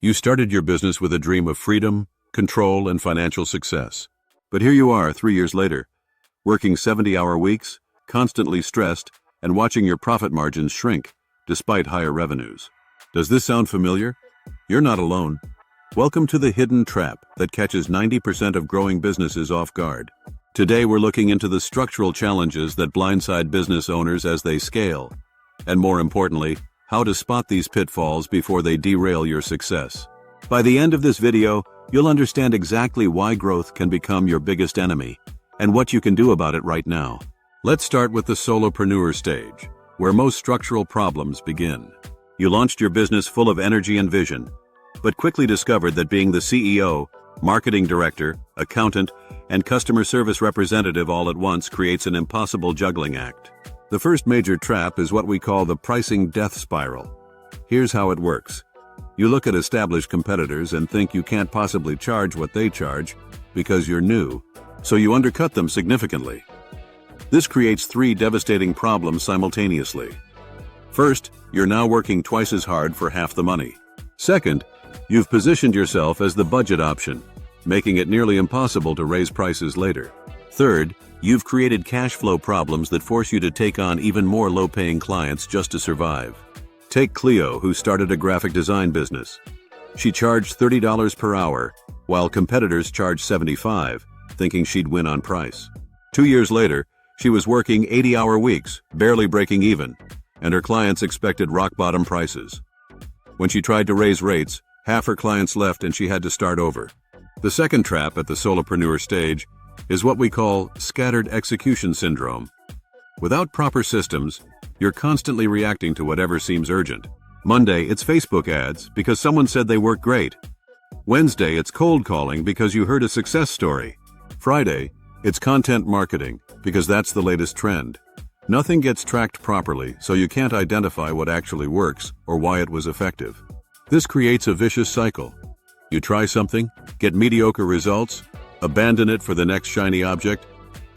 You started your business with a dream of freedom, control, and financial success. But here you are 3 years later, working 70-hour weeks, constantly stressed, and watching your profit margins shrink despite higher revenues. Does this sound familiar? You're not alone. Welcome to the hidden trap that catches 90% of growing businesses off guard. Today we're looking into the structural challenges that blindside business owners as they scale, and more importantly, how to spot these pitfalls before they derail your success. By the end of this video, you'll understand exactly why growth can become your biggest enemy, and what you can do about it right now. Let's start with the solopreneur stage, where most structural problems begin. You launched your business full of energy and vision, but quickly discovered that being the CEO, marketing director, accountant, and customer service representative all at once creates an impossible juggling act. The first major trap is what we call the pricing death spiral. Here's how it works. You look at established competitors and think you can't possibly charge what they charge because you're new, so you undercut them significantly. This creates 3 devastating problems simultaneously. First, you're now working twice as hard for half the money. Second, you've positioned yourself as the budget option, making it nearly impossible to raise prices later. Third, you've created cash flow problems that force you to take on even more low-paying clients just to survive. Take Cleo, who started a graphic design business. She charged $30 per hour, while competitors charged $75, thinking she'd win on price. 2 years later, she was working 80-hour weeks, barely breaking even, and her clients expected rock-bottom prices. When she tried to raise rates, half her clients left and she had to start over. The second trap at the solopreneur stage is what we call scattered execution syndrome. Without proper systems, you're constantly reacting to whatever seems urgent. Monday, it's Facebook ads because someone said they work great. Wednesday, it's cold calling because you heard a success story. Friday, it's content marketing because that's the latest trend. Nothing gets tracked properly, so you can't identify what actually works or why it was effective. This creates a vicious cycle. You try something, get mediocre results, abandon it for the next shiny object,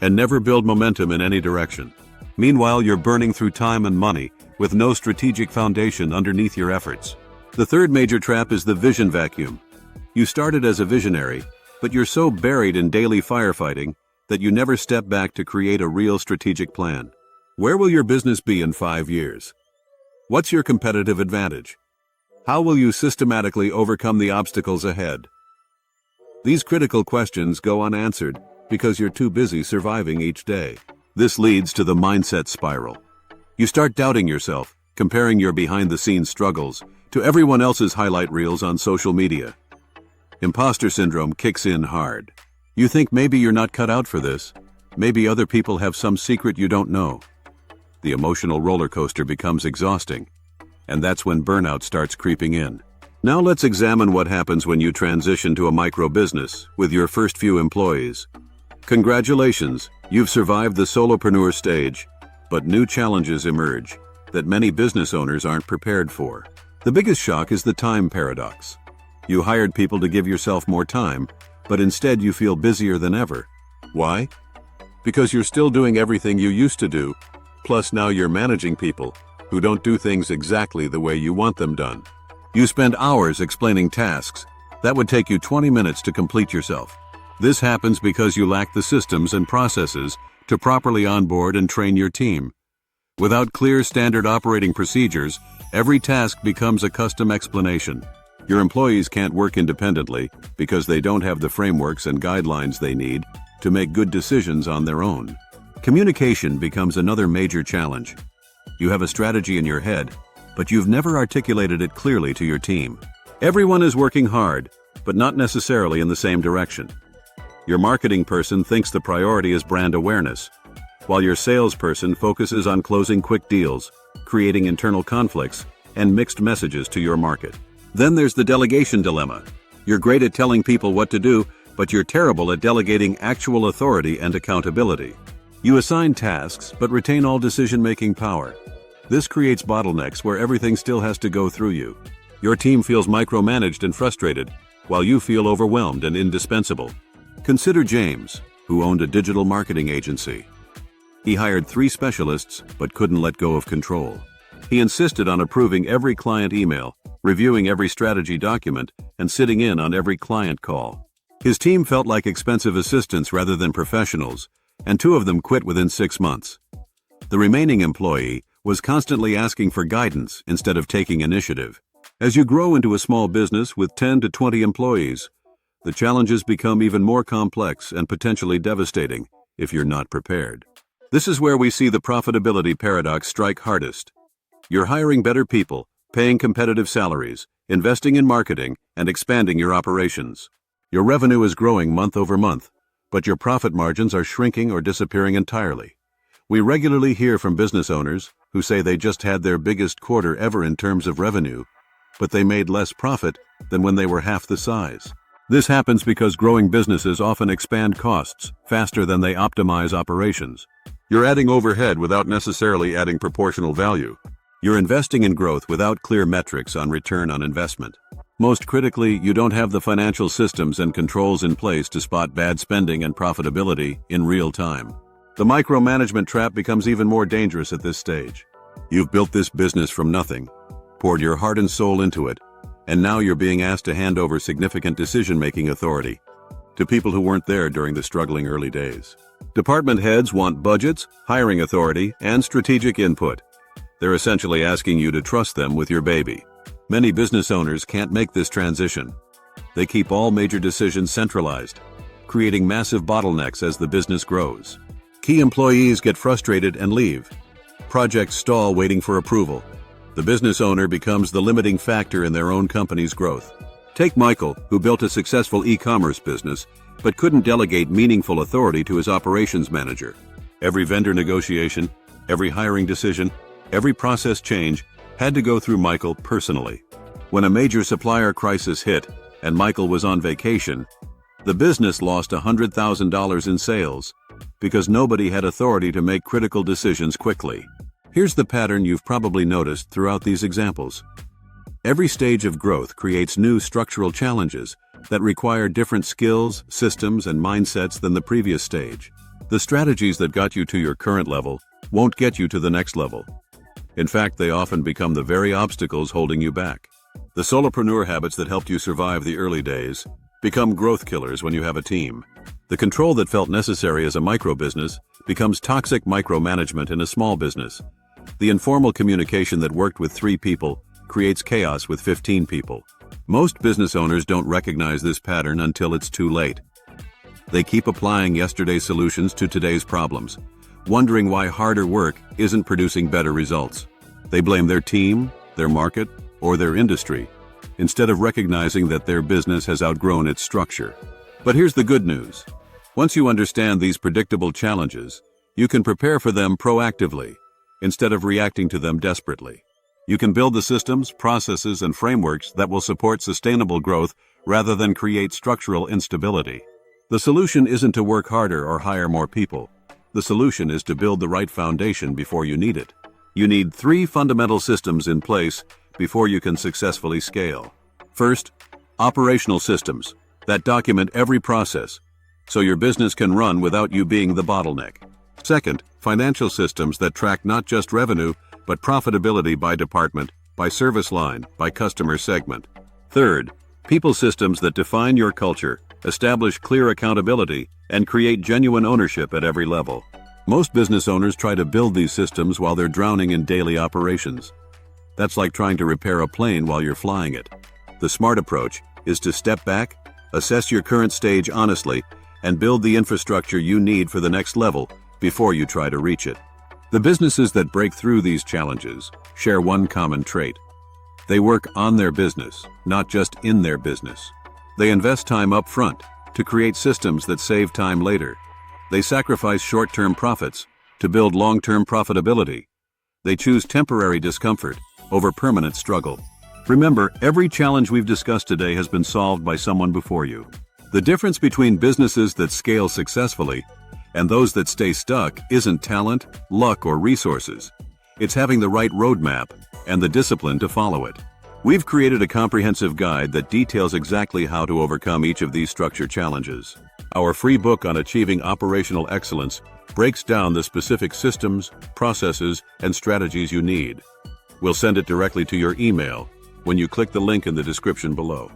and never build momentum in any direction. Meanwhile, you're burning through time and money with no strategic foundation underneath your efforts. The third major trap is the vision vacuum. You started as a visionary, but you're so buried in daily firefighting that you never step back to create a real strategic plan. Where will your business be in 5 years? What's your competitive advantage? How will you systematically overcome the obstacles ahead? These critical questions go unanswered because you're too busy surviving each day. This leads to the mindset spiral. You start doubting yourself, comparing your behind-the-scenes struggles to everyone else's highlight reels on social media. Imposter syndrome kicks in hard. You think maybe you're not cut out for this. Maybe other people have some secret you don't know. The emotional roller coaster becomes exhausting, and that's when burnout starts creeping in. Now let's examine what happens when you transition to a micro-business with your first few employees. Congratulations, you've survived the solopreneur stage, but new challenges emerge that many business owners aren't prepared for. The biggest shock is the time paradox. You hired people to give yourself more time, but instead you feel busier than ever. Why? Because you're still doing everything you used to do, plus now you're managing people who don't do things exactly the way you want them done. You spend hours explaining tasks that would take you 20 minutes to complete yourself. This happens because you lack the systems and processes to properly onboard and train your team. Without clear standard operating procedures, every task becomes a custom explanation. Your employees can't work independently because they don't have the frameworks and guidelines they need to make good decisions on their own. Communication becomes another major challenge. You have a strategy in your head, but you've never articulated it clearly to your team. Everyone is working hard, but not necessarily in the same direction. Your marketing person thinks the priority is brand awareness, while your salesperson focuses on closing quick deals, creating internal conflicts, and mixed messages to your market. Then there's the delegation dilemma. You're great at telling people what to do, but you're terrible at delegating actual authority and accountability. You assign tasks, but retain all decision-making power. This creates bottlenecks where everything still has to go through you. Your team feels micromanaged and frustrated, while you feel overwhelmed and indispensable. Consider James, who owned a digital marketing agency. He hired 3 specialists, but couldn't let go of control. He insisted on approving every client email, reviewing every strategy document and sitting in on every client call. His team felt like expensive assistants rather than professionals, and 2 of them quit within 6 months. The remaining employee was constantly asking for guidance instead of taking initiative. As you grow into a small business with 10 to 20 employees, the challenges become even more complex and potentially devastating if you're not prepared. This is where we see the profitability paradox strike hardest. You're hiring better people, paying competitive salaries, investing in marketing, and expanding your operations. Your revenue is growing month over month, but your profit margins are shrinking or disappearing entirely. We regularly hear from business owners who say they just had their biggest quarter ever in terms of revenue, but they made less profit than when they were half the size. This happens because growing businesses often expand costs faster than they optimize operations. You're adding overhead without necessarily adding proportional value. You're investing in growth without clear metrics on return on investment. Most critically, you don't have the financial systems and controls in place to spot bad spending and profitability in real time. The micromanagement trap becomes even more dangerous at this stage. You've built this business from nothing, poured your heart and soul into it, and now you're being asked to hand over significant decision-making authority to people who weren't there during the struggling early days. Department heads want budgets, hiring authority, and strategic input. They're essentially asking you to trust them with your baby. Many business owners can't make this transition. They keep all major decisions centralized, creating massive bottlenecks as the business grows. Key employees get frustrated and leave. Projects stall waiting for approval. The business owner becomes the limiting factor in their own company's growth. Take Michael, who built a successful e-commerce business, but couldn't delegate meaningful authority to his operations manager. Every vendor negotiation, every hiring decision, every process change had to go through Michael personally. When a major supplier crisis hit and Michael was on vacation, the business lost $100,000 in sales because nobody had authority to make critical decisions quickly. Here's the pattern you've probably noticed throughout these examples. Every stage of growth creates new structural challenges that require different skills, systems, and mindsets than the previous stage. The strategies that got you to your current level won't get you to the next level. In fact, they often become the very obstacles holding you back. The solopreneur habits that helped you survive the early days become growth killers when you have a team. The control that felt necessary as a micro business becomes toxic micromanagement in a small business. The informal communication that worked with 3 people creates chaos with 15 people. Most business owners don't recognize this pattern until it's too late. They keep applying yesterday's solutions to today's problems, wondering why harder work isn't producing better results. They blame their team, their market, or their industry, instead of recognizing that their business has outgrown its structure. But here's the good news. Once you understand these predictable challenges, you can prepare for them proactively, instead of reacting to them desperately. You can build the systems, processes, and frameworks that will support sustainable growth rather than create structural instability. The solution isn't to work harder or hire more people. The solution is to build the right foundation before you need it. You need 3 fundamental systems in place before you can successfully scale. First, operational systems that document every process, so your business can run without you being the bottleneck. Second, financial systems that track not just revenue, but profitability by department, by service line, by customer segment. Third, people systems that define your culture, establish clear accountability, and create genuine ownership at every level. Most business owners try to build these systems while they're drowning in daily operations. That's like trying to repair a plane while you're flying it. The smart approach is to step back, assess your current stage honestly, and build the infrastructure you need for the next level before you try to reach it. The businesses that break through these challenges share one common trait. They work on their business, not just in their business. They invest time up front to create systems that save time later. They sacrifice short-term profits to build long-term profitability. They choose temporary discomfort over permanent struggle. Remember, every challenge we've discussed today has been solved by someone before you. The difference between businesses that scale successfully and those that stay stuck isn't talent, luck, or resources. It's having the right roadmap and the discipline to follow it. We've created a comprehensive guide that details exactly how to overcome each of these structure challenges. Our free book on achieving operational excellence breaks down the specific systems, processes, and strategies you need. We'll send it directly to your email, when you click the link in the description below.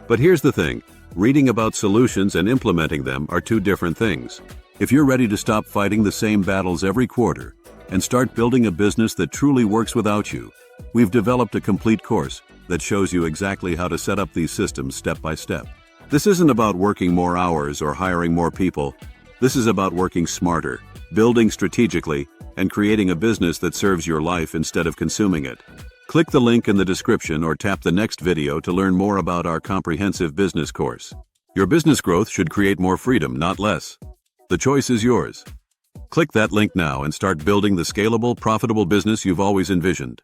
But here's the thing, reading about solutions and implementing them are two different things. If you're ready to stop fighting the same battles every quarter and start building a business that truly works without you, we've developed a complete course that shows you exactly how to set up these systems step by step. This isn't about working more hours or hiring more people. This is about working smarter, building strategically, and creating a business that serves your life instead of consuming it. Click the link in the description or tap the next video to learn more about our comprehensive business course. Your business growth should create more freedom, not less. The choice is yours. Click that link now and start building the scalable, profitable business you've always envisioned.